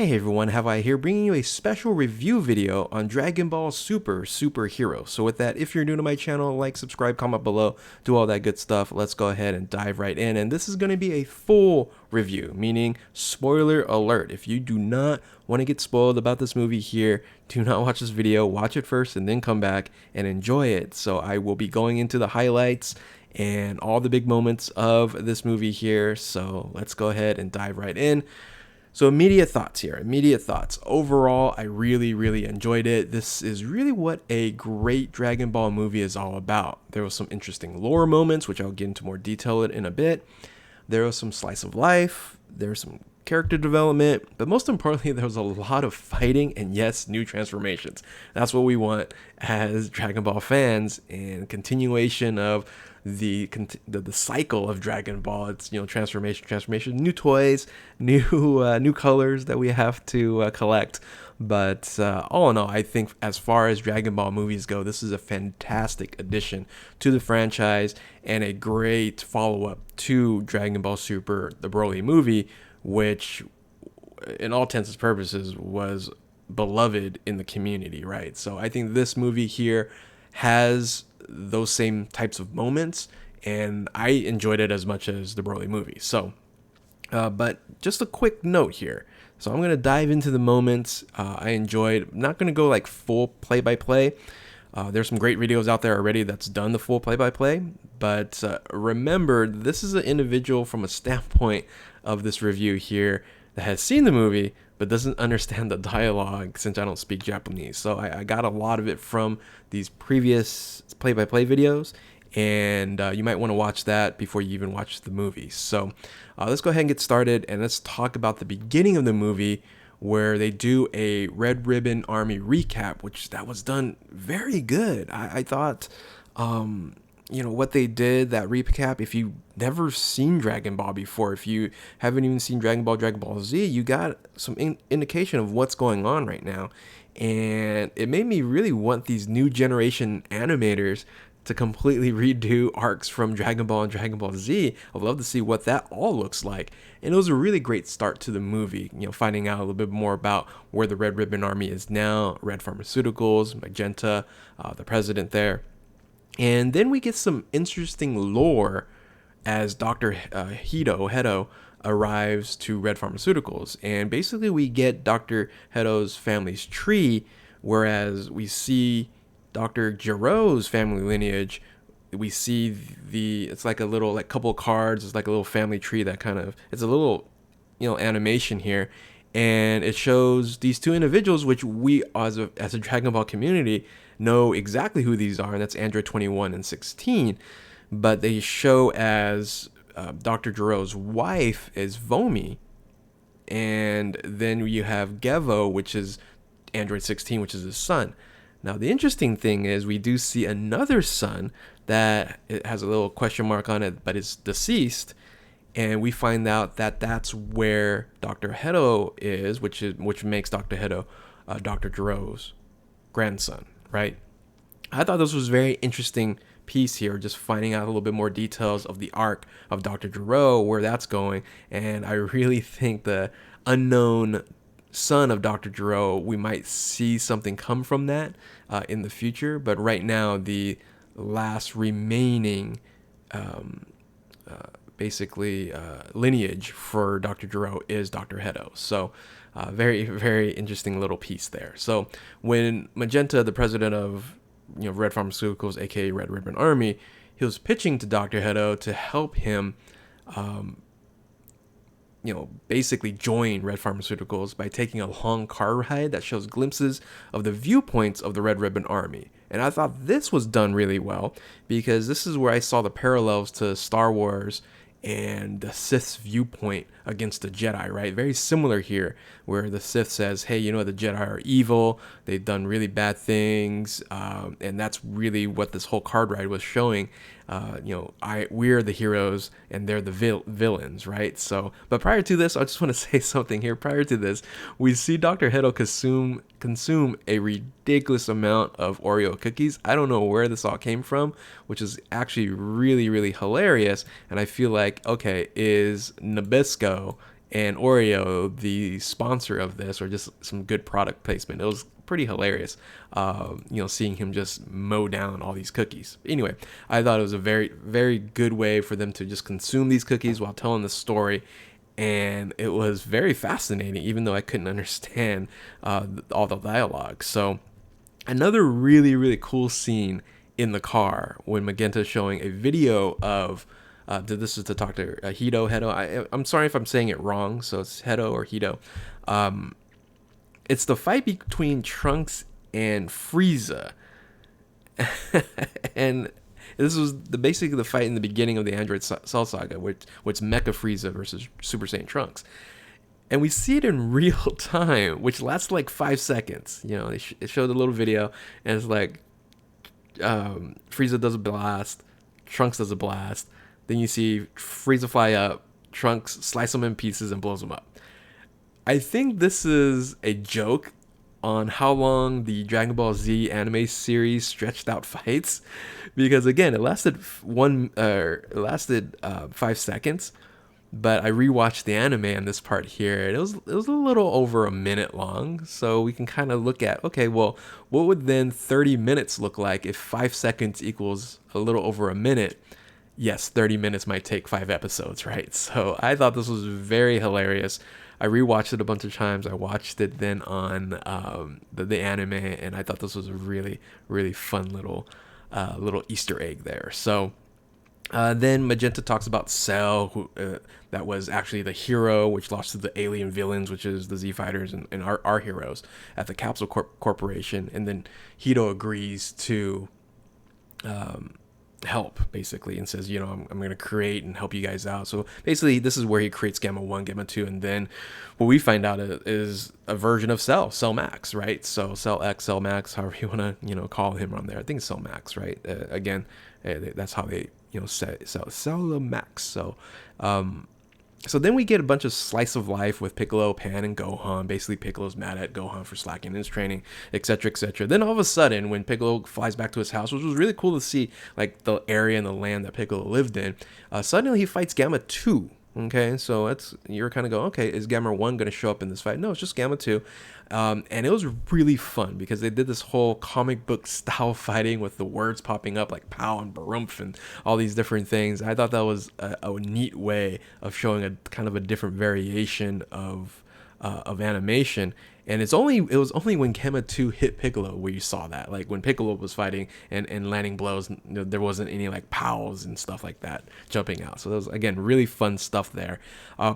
Hey everyone, Have I here bringing you a special review video on Dragon Ball Super Hero. So with that, if you're new to my channel, like, subscribe, comment below, do all that good stuff. Let's go ahead and dive right in. And this is going to be a full review, meaning spoiler alert. If you do not want to get spoiled about this movie here, do not watch this video. Watch it first and then come back and enjoy it. So I will be going into the highlights and all the big moments of this movie here. So let's go ahead and dive right in. So immediate thoughts here, immediate thoughts. Overall, I really enjoyed it. This is really what a great Dragon Ball movie is all about. There was some interesting lore moments, which I'll get into more detail in a bit. There was some slice of life. There's some character development, but most importantly, there was a lot of fighting and yes, new transformations. That's what we want as Dragon Ball fans, and continuation of the cycle of Dragon Ball. It's transformation, new toys, new colors that we have to collect. But all in all, I think as far as Dragon Ball movies go, this is a fantastic addition to the franchise and a great follow-up to Dragon Ball Super, the Broly movie, which in all intents and purposes was beloved in the community, right? So I think this movie here has those same types of moments, and I enjoyed it as much as the Broly movie. So but just a quick note here. So I'm going to dive into the moments I enjoyed. I'm not going to go like full play-by-play. There's some great videos out there already that's done the full play-by-play. But remember, this is an individual from a standpoint of this review here that has seen the movie but doesn't understand the dialogue since I don't speak Japanese. So I got a lot of it from these previous play-by-play videos, and you might want to watch that before you even watch the movie. So let's go ahead and get started, and let's talk about the beginning of the movie, where they do a Red Ribbon Army recap, which that was done very good. I thought, what they did, that recap, if you've never seen Dragon Ball before, if you haven't even seen Dragon Ball Z, you got some indication of what's going on right now. And it made me really want these new generation animators to completely redo arcs from Dragon Ball and Dragon Ball Z. I'd love to see what that all looks like. And it was a really great start to the movie, finding out a little bit more about where the Red Ribbon Army is now, Red Pharmaceuticals, Magenta, the president there. And then we get some interesting lore as Dr. Hedo arrives to Red Pharmaceuticals. And basically we get Dr. Hedo's family's tree, whereas we see Dr. Gero's family lineage. We see it's like a little couple of cards. It's like a little family tree that it's a little, animation here. And it shows these two individuals, which we as a Dragon Ball community know exactly who these are, and that's Android 21 and 16. But they show as Dr. Gero's wife is Vomi, and then you have Gevo, which is Android 16, which is his son. Now, the interesting thing is we do see another son that it has a little question mark on it, but is deceased. And we find out that that's where Dr. Hedo is, which makes Dr. Hedo Dr. Gero's grandson, right? I thought this was a very interesting piece here, just finding out a little bit more details of the arc of Dr. Gero, where that's going. And I really think the unknown son of Dr. Gero, we might see something come from that in the future. But right now, the last remaining lineage for Dr. Gero is Dr. Hedo. So very interesting little piece there. So when Magenta, the president of Red Pharmaceuticals, aka Red Ribbon Army, he was pitching to Dr. Hedo to help him basically join Red Pharmaceuticals by taking a long car ride that shows glimpses of the viewpoints of the Red Ribbon Army. And I thought this was done really well, because this is where I saw the parallels to Star Wars and the Sith's viewpoint against the Jedi, right? Very similar here, where the Sith says, hey, the Jedi are evil, they've done really bad things, and that's really what this whole card ride was showing. We're the heroes and they're the villains, right? So, but prior to this, I just want to say something here. Prior to this, we see Dr. Hedo consume a ridiculous amount of Oreo cookies. I don't know where this all came from, which is actually really hilarious. And I feel like, okay, is Nabisco and Oreo, the sponsor of this, or just some good product placement. It was pretty hilarious, seeing him just mow down all these cookies. Anyway, I thought it was a very, very good way for them to just consume these cookies while telling the story. And it was very fascinating, even though I couldn't understand all the dialogue. So another really, really cool scene in the car when Magenta is showing a video of this is to talk to Hedo. I'm sorry if I'm saying it wrong, so it's Hedo or Hedo. It's the fight between Trunks and Frieza. And this was basically the fight in the beginning of the Android Cell Saga, which Mecha Frieza versus Super Saiyan Trunks. And we see it in real time, which lasts like 5 seconds. It showed a little video, and it's like Frieza does a blast, Trunks does a blast. Then you see Frieza fly up, Trunks slice him in pieces and blows him up. I think this is a joke on how long the Dragon Ball Z anime series stretched out fights, because again, it lasted 5 seconds. But I rewatched the anime on this part here, and it was a little over a minute long. So we can kind of look at, okay, well, what would then 30 minutes look like if 5 seconds equals a little over a minute? Yes, 30 minutes might take 5 episodes, right? So I thought this was very hilarious. I rewatched it a bunch of times. I watched it then on the anime, and I thought this was a really, really fun little Easter egg there. So then Magenta talks about Cell, who that was actually the hero, which lost to the alien villains, which is the Z Fighters and our heroes at the Capsule Corporation. And then Hedo agrees to help, basically, and says, I'm going to create and help you guys out. So basically, this is where he creates Gamma 1, Gamma 2, and then what we find out is a version of Cell Max, right? So Cell X, Cell Max, however you want to, call him on there. I think it's Cell Max, right? Again, that's how they, say Cell Max. So then we get a bunch of slice of life with Piccolo, Pan, and Gohan. Basically, Piccolo's mad at Gohan for slacking in his training, etc., etc. Then all of a sudden, when Piccolo flies back to his house, which was really cool to see, like the area and the land that Piccolo lived in, suddenly he fights Gamma 2. Okay, so you're kind of going, okay, is Gamma 1 going to show up in this fight? No, it's just Gamma 2. And it was really fun because they did this whole comic book style fighting with the words popping up like pow and barumph and all these different things. I thought that was a neat way of showing a kind of a different variation of animation. And it was only when Gamma 2 hit Piccolo where you saw that. Like when Piccolo was fighting and landing blows, there wasn't any like pows and stuff like that jumping out. So that was, again, really fun stuff there.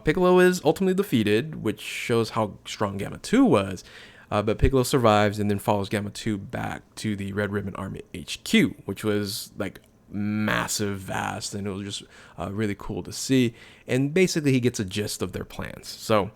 Piccolo is ultimately defeated, which shows how strong Gamma 2 was. But Piccolo survives and then follows Gamma 2 back to the Red Ribbon Army HQ, which was like massive, vast, and it was just really cool to see. And basically he gets a gist of their plans. So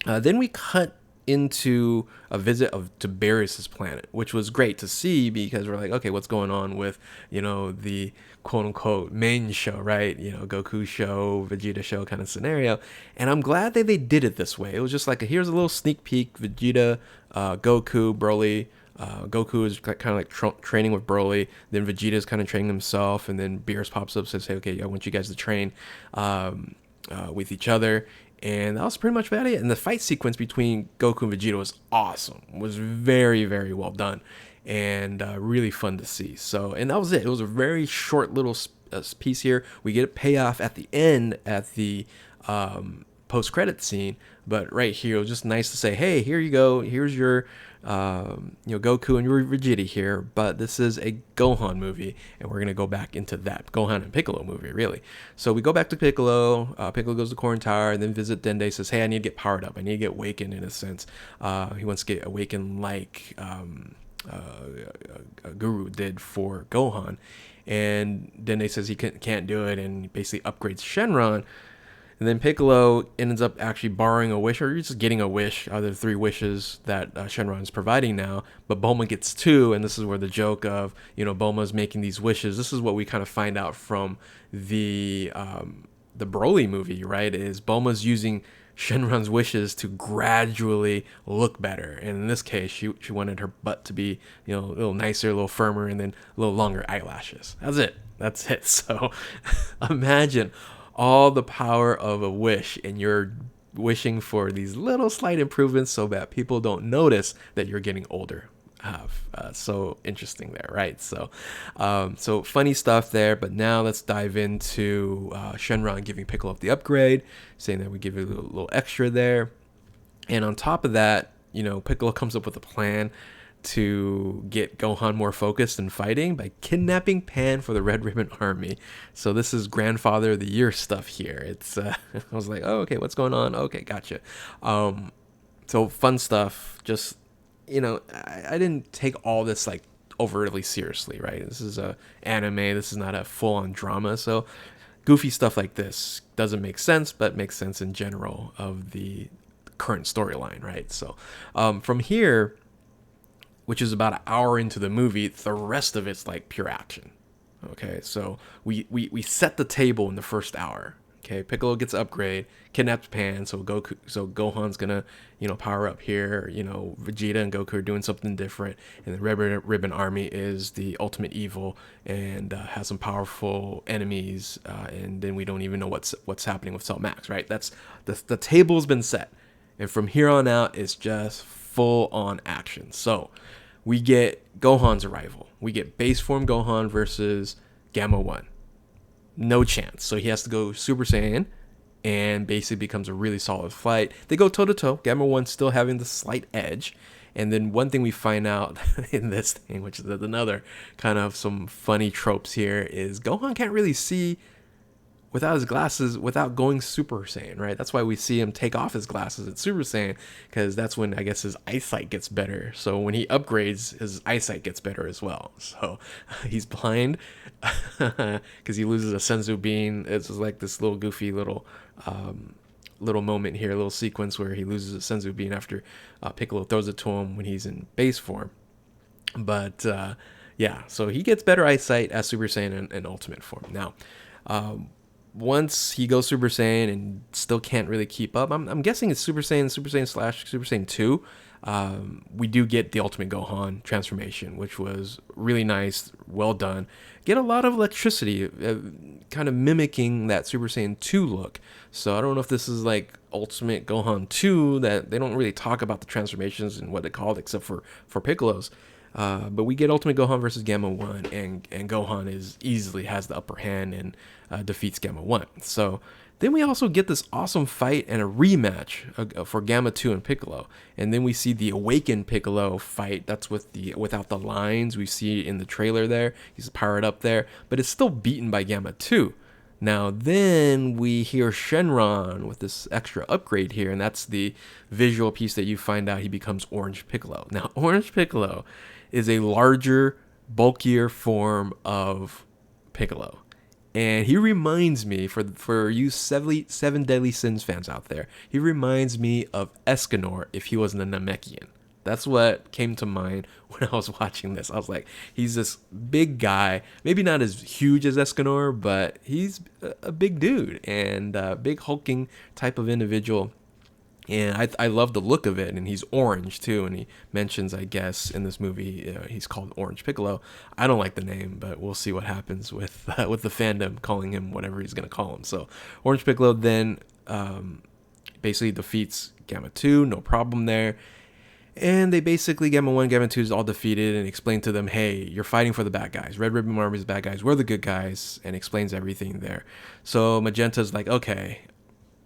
then we cut into a visit to Beerus' planet, which was great to see because we're like, okay, what's going on with, the quote unquote main show, right? Goku show, Vegeta show kind of scenario. And I'm glad that they did it this way. It was just like, here's a little sneak peek, Vegeta, Goku, Broly. Goku is kind of like training with Broly. Then Vegeta's kind of training himself. And then Beerus pops up and says, hey, okay, I want you guys to train with each other. And that was pretty much about it. And the fight sequence between Goku and Vegeta was awesome. It was very, very well done. And really fun to see. So, and that was it. It was a very short little piece here. We get a payoff at the end at the post-credit scene. But right here, it was just nice to say, hey, here you go. Here's your Goku and your Vegeta here, but this is a Gohan movie, and we're going to go back into that Gohan and Piccolo movie, really. So we go back to Piccolo. Piccolo goes to Corn Tower, and then visit Dende, says, hey, I need to get powered up. I need to get awakened, in a sense. He wants to get awakened like Guru did for Gohan. And Dende says he can't do it, and basically upgrades Shenron. And then Piccolo ends up actually borrowing a wish, or just getting a wish out of the 3 wishes that Shenron is providing now. But Bulma gets 2, and this is where the joke of, Bulma's making these wishes. This is what we kind of find out from the Broly movie, right? Is Bulma's using Shenron's wishes to gradually look better. And in this case, she wanted her butt to be, a little nicer, a little firmer, and then a little longer eyelashes. That's it. So imagine all the power of a wish, and you're wishing for these little slight improvements so that people don't notice that you're getting older. So interesting there, right? So funny stuff there. But now let's dive into Shenron giving Piccolo the upgrade, saying that we give you a little extra there. And on top of that, Piccolo comes up with a plan to get Gohan more focused in fighting by kidnapping Pan for the Red Ribbon Army. So this is Grandfather of the Year stuff here. It's I was like, oh, okay, what's going on? Okay, gotcha. So fun stuff. Just I didn't take all this like overtly seriously, right? This is a anime. This is not a full-on drama. So goofy stuff like this doesn't make sense, but makes sense in general of the current storyline, right? So from here, which is about an hour into the movie, the rest of it's like pure action. Okay, so we set the table in the first hour. Okay, Piccolo gets upgrade, kidnaps Pan, so Gohan's gonna power up here. Vegeta and Goku are doing something different, and the Red Ribbon Army is the ultimate evil and has some powerful enemies, and then we don't even know what's happening with Cell Max. Right? That's the table's been set, and from here on out, it's just full on action. So we get Gohan's arrival. We get base form Gohan versus Gamma 1. No chance. So he has to go Super Saiyan and basically becomes a really solid fight. They go toe to toe. Gamma 1 still having the slight edge. And then one thing we find out in this thing, which is another kind of some funny tropes here, is Gohan can't really see without his glasses without going Super Saiyan, right? That's why we see him take off his glasses at Super Saiyan, because that's when I guess his eyesight gets better. So when he upgrades, his eyesight gets better as well. So he's blind because he loses a Senzu bean. It's like this little goofy little moment here, a little sequence where he loses a Senzu bean after Piccolo throws it to him when he's in base form. But yeah, so he gets better eyesight as Super Saiyan in ultimate form. Now, once he goes Super Saiyan and still can't really keep up, I'm guessing it's Super Saiyan / Super Saiyan 2. We do get the Ultimate Gohan transformation, which was really nice, well done. Get a lot of electricity, kind of mimicking that Super Saiyan 2 look. So I don't know if this is like Ultimate Gohan 2, that they don't really talk about the transformations and what they called except for Piccolo's. But we get Ultimate Gohan versus Gamma 1, and Gohan easily has the upper hand and defeats Gamma 1. So then we also get this awesome fight and a rematch for Gamma 2 and Piccolo. And then we see the Awakened Piccolo fight. That's without the lines we see in the trailer there. He's powered up there, but it's still beaten by Gamma 2. Now then we hear Shenron with this extra upgrade here, and that's the visual piece that you find out he becomes Orange Piccolo. Now Orange Piccolo is a larger, bulkier form of Piccolo. And he reminds me, for you Seven Deadly Sins fans out there, he reminds me of Escanor if he wasn't a Namekian. That's what came to mind when I was watching this. I was like, he's this big guy, maybe not as huge as Escanor, but he's a big dude and a big hulking type of individual. And I love the look of it, and he's orange too. And he mentions, I guess, in this movie, he's called Orange Piccolo. I don't like the name, but we'll see what happens with the fandom calling him whatever he's gonna call him. So Orange Piccolo then basically defeats Gamma 2, no problem there. And they basically, Gamma 1, Gamma 2 is all defeated, and explain to them, hey, you're fighting for the bad guys. Red Ribbon Army is the bad guys. We're the good guys, and explains everything there. So Magenta's like, okay,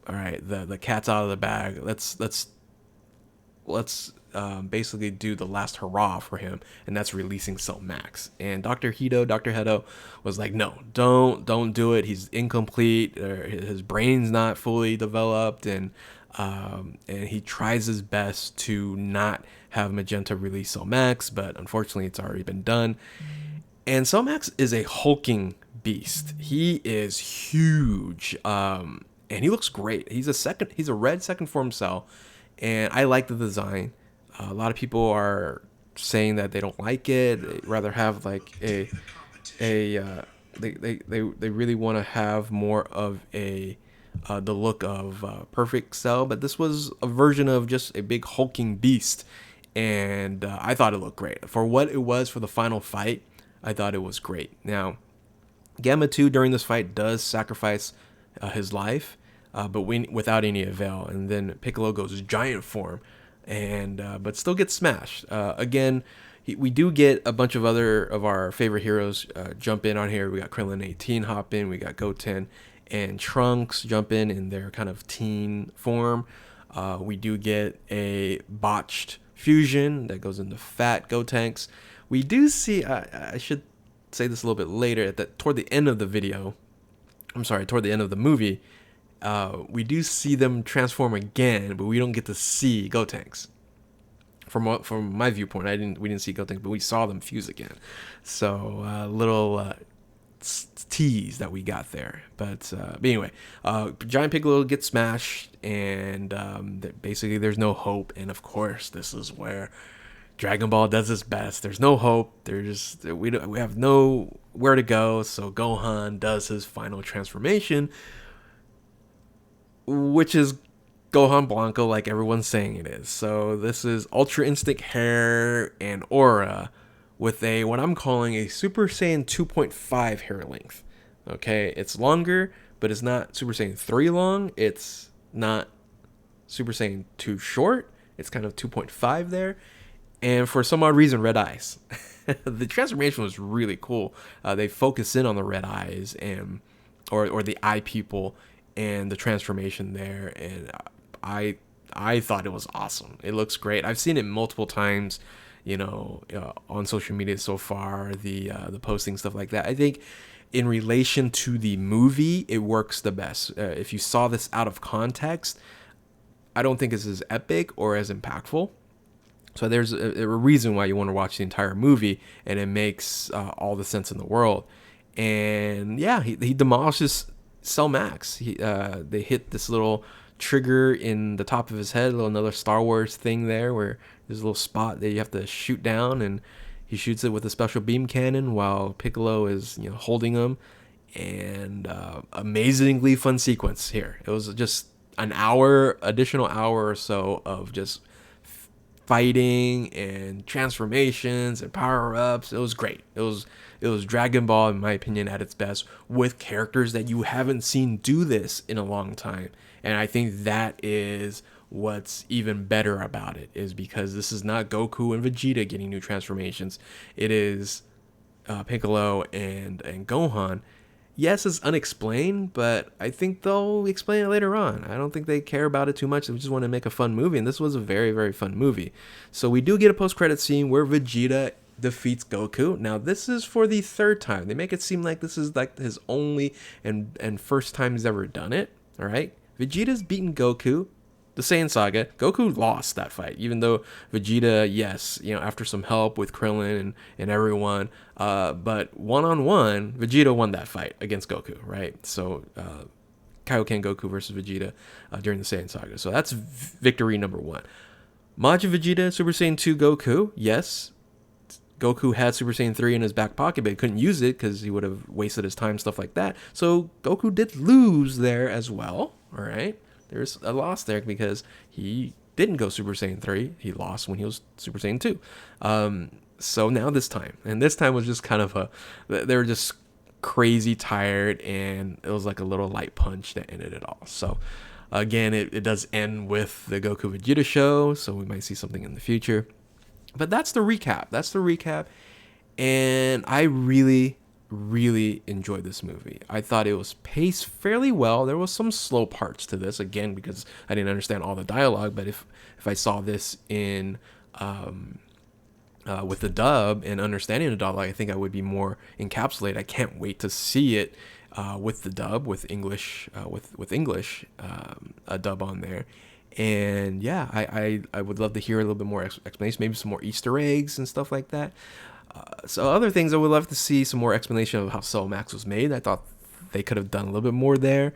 all right, the cat's out of the bag. Let's basically do the last hurrah for him, and that's releasing Cell Max. And Dr. Hedo was like, no, don't do it. He's incomplete. His brain's not fully developed, and he tries his best to not have Magenta release Cell Max, but unfortunately, it's already been done. And Cell Max is a hulking beast. He is huge. And he looks great. He's a red second form cell, and I like the design. A lot of people are saying that they don't like it. They'd rather have like they really want to have more of the look of Perfect Cell, but this was a version of just a big hulking beast, and I thought it looked great for what it was for the final fight. I thought it was great. Now, Gamma 2 during this fight does sacrifice his life. but without any avail. And then Piccolo goes giant form, and but still gets smashed. Again, we do get a bunch of other of our favorite heroes jump in on here. We got Krillin 18 hop in, we got Goten and Trunks jump in their kind of teen form. We do get a botched fusion that goes into fat Gotenks. We do see, I should say this a little bit later, that toward the end of the video, toward the end of the movie, we do see them transform again, but we don't get to see Gotenks. From my viewpoint, we didn't see Gotenks, but we saw them fuse again. So little tease that we got there. But anyway, Giant Piccolo gets smashed, and basically there's no hope. And of course, this is where Dragon Ball does its best. There's no hope. We have nowhere to go. So Gohan does his final transformation, which is Gohan Blanco, like everyone's saying it is. So this is Ultra Instinct hair and aura with what I'm calling a Super Saiyan 2.5 hair length. Okay, it's longer, but it's not Super Saiyan 3 long. It's not Super Saiyan 2 short. It's kind of 2.5 there. And for some odd reason, red eyes. The transformation was really cool. They focus in on the red eyes or the eye pupil and the transformation there, and I thought it was awesome. It looks great. I've seen it multiple times, on social media so far, the posting, stuff like that. I think in relation to the movie, it works the best. If you saw this out of context, I don't think it's as epic or as impactful. So there's a reason why you want to watch the entire movie, and it makes all the sense in the world. And yeah, he demolishes Cell Max. They hit this little trigger in the top of his head, another Star Wars thing there, where there's a little spot that you have to shoot down, and he shoots it with a special beam cannon while Piccolo is holding him. And amazingly fun sequence here. It was just an additional hour or so of just fighting and transformations and power-ups. It was great. It was Dragon Ball, in my opinion, at its best, with characters that you haven't seen do this in a long time. And I think that is what's even better about it, is because this is not Goku and Vegeta getting new transformations. It is Piccolo and Gohan. Yes, it's unexplained, but I think they'll explain it later on. I don't think they care about it too much. They just want to make a fun movie, and this was a very, very fun movie. So we do get a post-credit scene where Vegeta defeats Goku. Now, this is for the third time. They make it seem like this is like his only and first time he's ever done it. All right? Vegeta's beaten Goku. The Saiyan Saga, Goku lost that fight, even though Vegeta, yes, after some help with Krillin and everyone, but one-on-one, Vegeta won that fight against Goku, right? So, Kaioken Goku versus Vegeta during the Saiyan Saga. So that's victory number one. Majin Vegeta, Super Saiyan 2 Goku, yes. Goku had Super Saiyan 3 in his back pocket, but he couldn't use it because he would have wasted his time, stuff like that. So Goku did lose there as well, all right? There's a loss there because he didn't go Super Saiyan 3. He lost when he was Super Saiyan 2. So now this time. And this time was just kind of they were just crazy tired, and it was like a little light punch that ended it all. So again, it does end with the Goku Vegeta show, so we might see something in the future. But that's the recap. And I really enjoyed this movie. I thought it was paced fairly well. There was some slow parts to this, again, because I didn't understand all the dialogue. But if I saw this in with the dub and understanding the dialogue, I think I would be more encapsulated. I can't wait to see it with the dub, with English, with English a dub on there. And yeah, I would love to hear a little bit more explanation, maybe some more Easter eggs and stuff like that. So other things, I would love to see some more explanation of how Cell Max was made. I thought they could have done a little bit more there.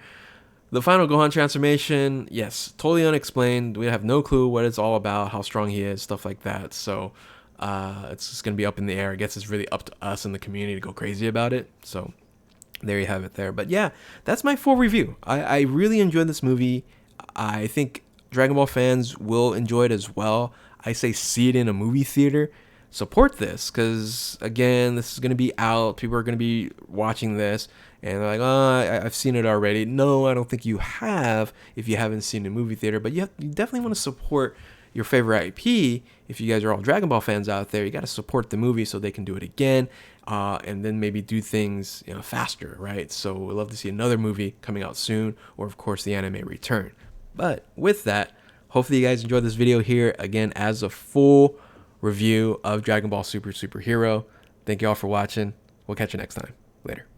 The final Gohan transformation, yes, totally unexplained. We have no clue what it's all about, how strong he is, stuff like that. So it's just going to be up in the air. I guess it's really up to us in the community to go crazy about it. So there you have it there. But yeah, that's my full review. I really enjoyed this movie. I think Dragon Ball fans will enjoy it as well. I say see it in a movie theater. support this, because again, this is going to be out. People are going to be watching this and they're like, oh, I've seen it already. No, I don't think you have if you haven't seen the movie theater, but you definitely want to support your favorite IP. If you guys are all Dragon Ball fans out there, you got to support the movie so they can do it again, and then maybe do things, you know, faster, right? So we'd love to see another movie coming out soon, or of course the anime return. But with that, hopefully you guys enjoyed this video here, again, as a full review of Dragon Ball Super Hero. Thank you all for watching. We'll catch you next time. Later.